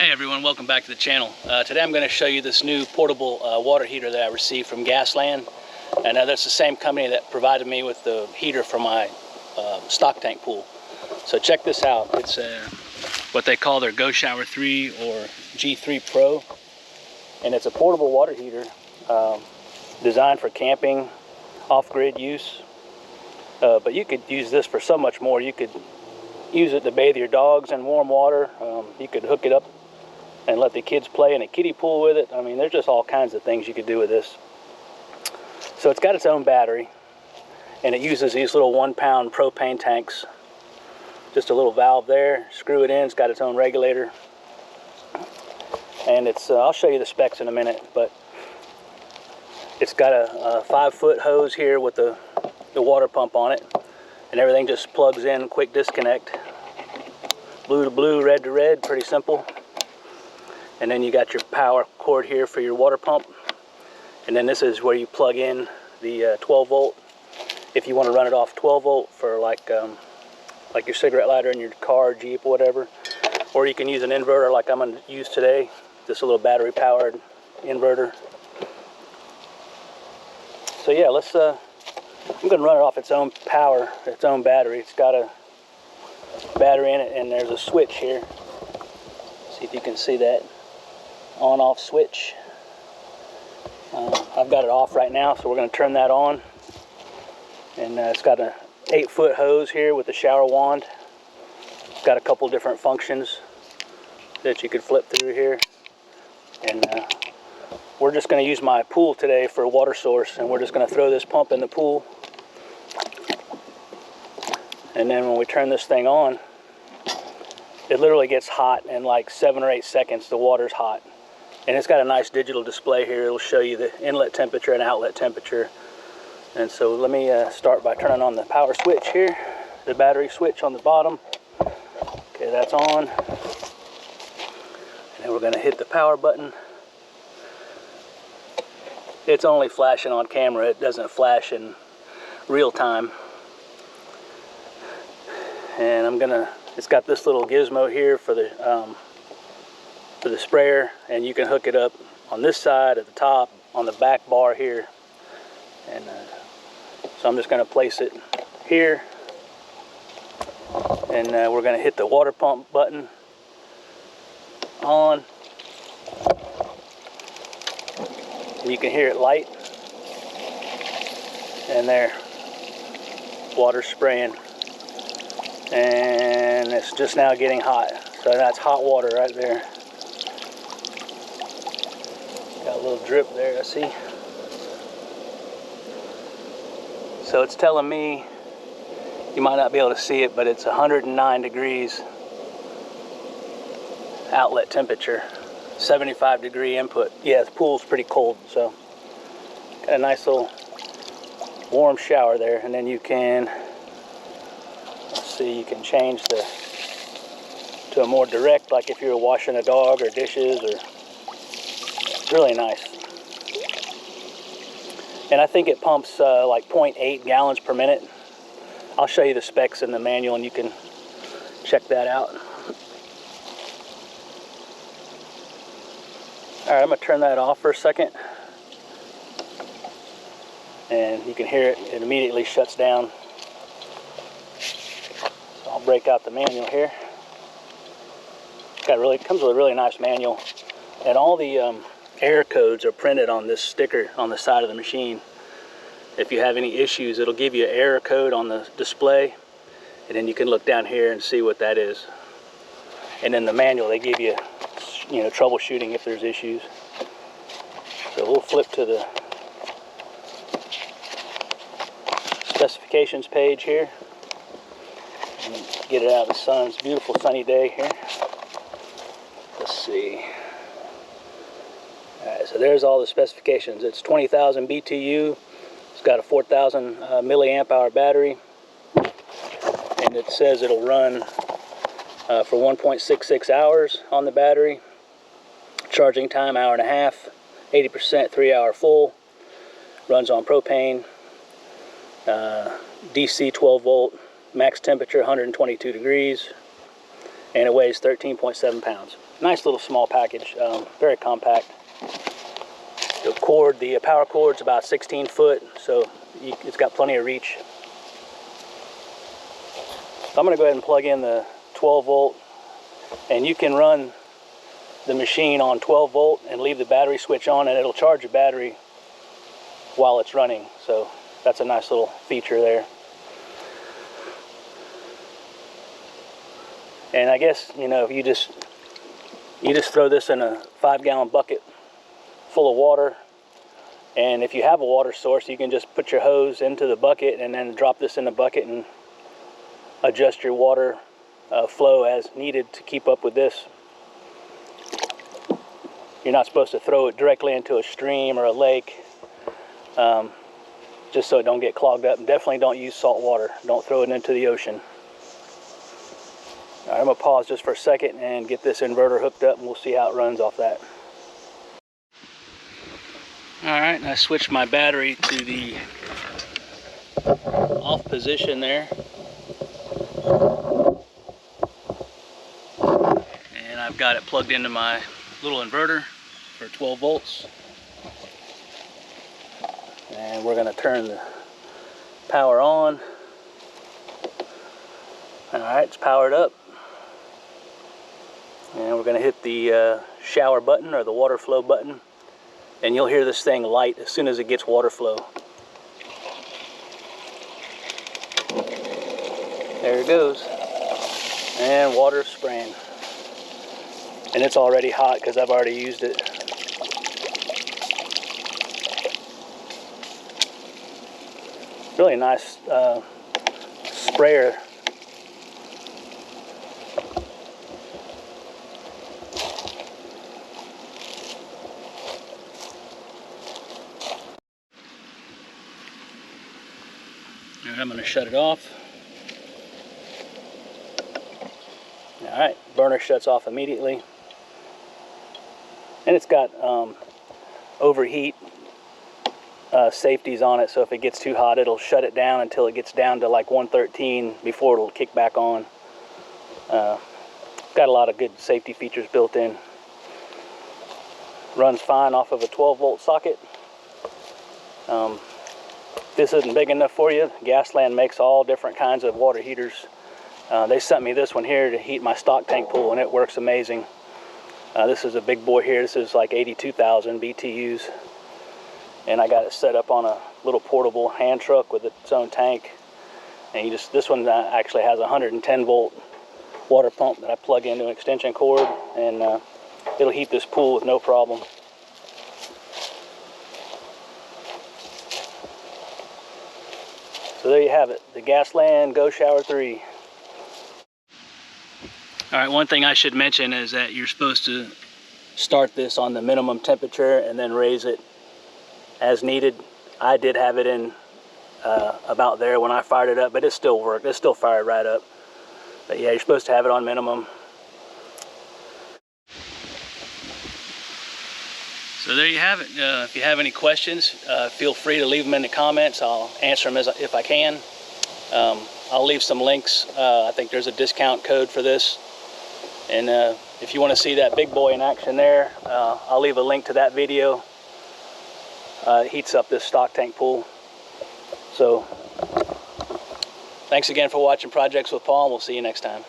Hey everyone, welcome back to the channel. Today I'm going to show you this new portable water heater that I received from Gasland. And that's the same company that provided me with the heater for my stock tank pool. So check this out. It's what they call their GoShower 3 or G3 Pro. And it's a portable water heater designed for camping, off-grid use. But you could use this for so much more. You could use it to bathe your dogs in warm water. You could hook it up and let the kids play in a kiddie pool with it. I mean, there's just all kinds of things you could do with this. So it's got its own battery, and it uses these little 1-pound propane tanks. Just a little valve there, screw it in, it's got its own regulator. And it's, I'll show you the specs in a minute, but it's got a 5-foot hose here with the water pump on it, and everything just plugs in, quick disconnect. Blue to blue, red to red, pretty simple. And then you got your power cord here for your water pump. And then this is where you plug in the 12 volt. If you want to run it off 12 volt for like your cigarette lighter in your car, Jeep, or whatever. Or you can use an inverter like I'm going to use today. Just a little battery powered inverter. So yeah, let's I'm going to run it off its own power, its own battery. It's got a battery in it, and there's a switch here. See if you can see that on-off switch. I've got it off right now, so we're going to turn that on. And it's got an 8-foot hose here with the shower wand. It's got a couple different functions that you could flip through here. And we're just going to use my pool today for a water source, and we're just going to throw this pump in the pool. And then when we turn this thing on, it literally gets hot in like 7 or 8 seconds. The water's hot. And it's got a nice digital display here. It'll show you the inlet temperature and outlet temperature. And so let me start by turning on the power switch here. The battery switch on the bottom. Okay, that's on. And then we're going to hit the power button. It's only flashing on camera. It doesn't flash in real time. And it's got this little gizmo here for the sprayer, and you can hook it up on this side at the top, on the back bar here. And so I'm just going to place it here, and we're going to hit the water pump button on. And you can hear it light, and there, water spraying. And it's just now getting hot. So that's hot water right there. Got a little drip there, I see. So it's telling me, you might not be able to see it, but it's 109 degrees outlet temperature, 75 degree input. Yeah, the pool's pretty cold, so got a nice little warm shower there. And then you can, you can change to a more direct, like if you were washing a dog or dishes, or really nice. And I think it pumps like 0.8 gallons per minute. I'll show you the specs in the manual and you can check that out. Alright, I'm going to turn that off for a second. And you can hear it, it immediately shuts down. I'll break out the manual here. It comes with a really nice manual, and all the error codes are printed on this sticker on the side of the machine. If you have any issues, it'll give you an error code on the display, and then you can look down here and see what that is. And in the manual, they give you, troubleshooting if there's issues. So we'll flip to the specifications page here. Get it out of the sun. It's a beautiful sunny day here. Let's see. Alright, so there's all the specifications. It's 20,000 BTU. It's got a 4,000 milliamp hour battery. And it says it'll run for 1.66 hours on the battery. Charging time, hour and a half. 80%, 3-hour full. Runs on propane. DC 12 volt. Max temperature 122 degrees. and it weighs 13.7 pounds. Nice little small package, very compact. The power cord's about 16 foot, so it's got plenty of reach. So I'm going to go ahead and plug in the 12 volt, and you can run the machine on 12 volt and leave the battery switch on, and it'll charge the battery while it's running. So that's a nice little feature there. And I guess, you know, if you just throw this in a 5-gallon bucket full of water, and if you have a water source, you can just put your hose into the bucket and then drop this in the bucket and adjust your water flow as needed to keep up with this. You're not supposed to throw it directly into a stream or a lake, just so it don't get clogged up. And definitely don't use salt water. Don't throw it into the ocean. All right, I'm going to pause just for a second and get this inverter hooked up, and we'll see how it runs off that. All right, and I switched my battery to the off position there. And I've got it plugged into my little inverter for 12 volts. And we're going to turn the power on. All right, it's powered up. And we're going to hit the shower button, or the water flow button, and you'll hear this thing light as soon as it gets water flow. There it goes, and water spraying. And it's already hot because I've already used it. Really nice sprayer. All right, I'm going to shut it off. All right, burner shuts off immediately. And it's got overheat safeties on it, so if it gets too hot, it'll shut it down until it gets down to like 113 before it'll kick back on. Got a lot of good safety features built in. Runs fine off of a 12 volt socket. This isn't big enough for you. Gasland makes all different kinds of water heaters. They sent me this one here to heat my stock tank pool, and it works amazing. This is a big boy here. This is like 82,000 BTUs. And I got it set up on a little portable hand truck with its own tank. And this one actually has a 110 volt water pump that I plug into an extension cord, and it'll heat this pool with no problem. So there you have it, the Gasland GoShower 3. All right, one thing I should mention is that you're supposed to start this on the minimum temperature and then raise it as needed. I did have it in about there when I fired it up, but it still worked. It still fired right up. But yeah, you're supposed to have it on minimum. So there you have it. If you have any questions, feel free to leave them in the comments. I'll answer them if I can. I'll leave some links. I think there's a discount code for this. And if you want to see that big boy in action there, I'll leave a link to that video. It heats up this stock tank pool. So thanks again for watching Projects with Paul. We'll see you next time.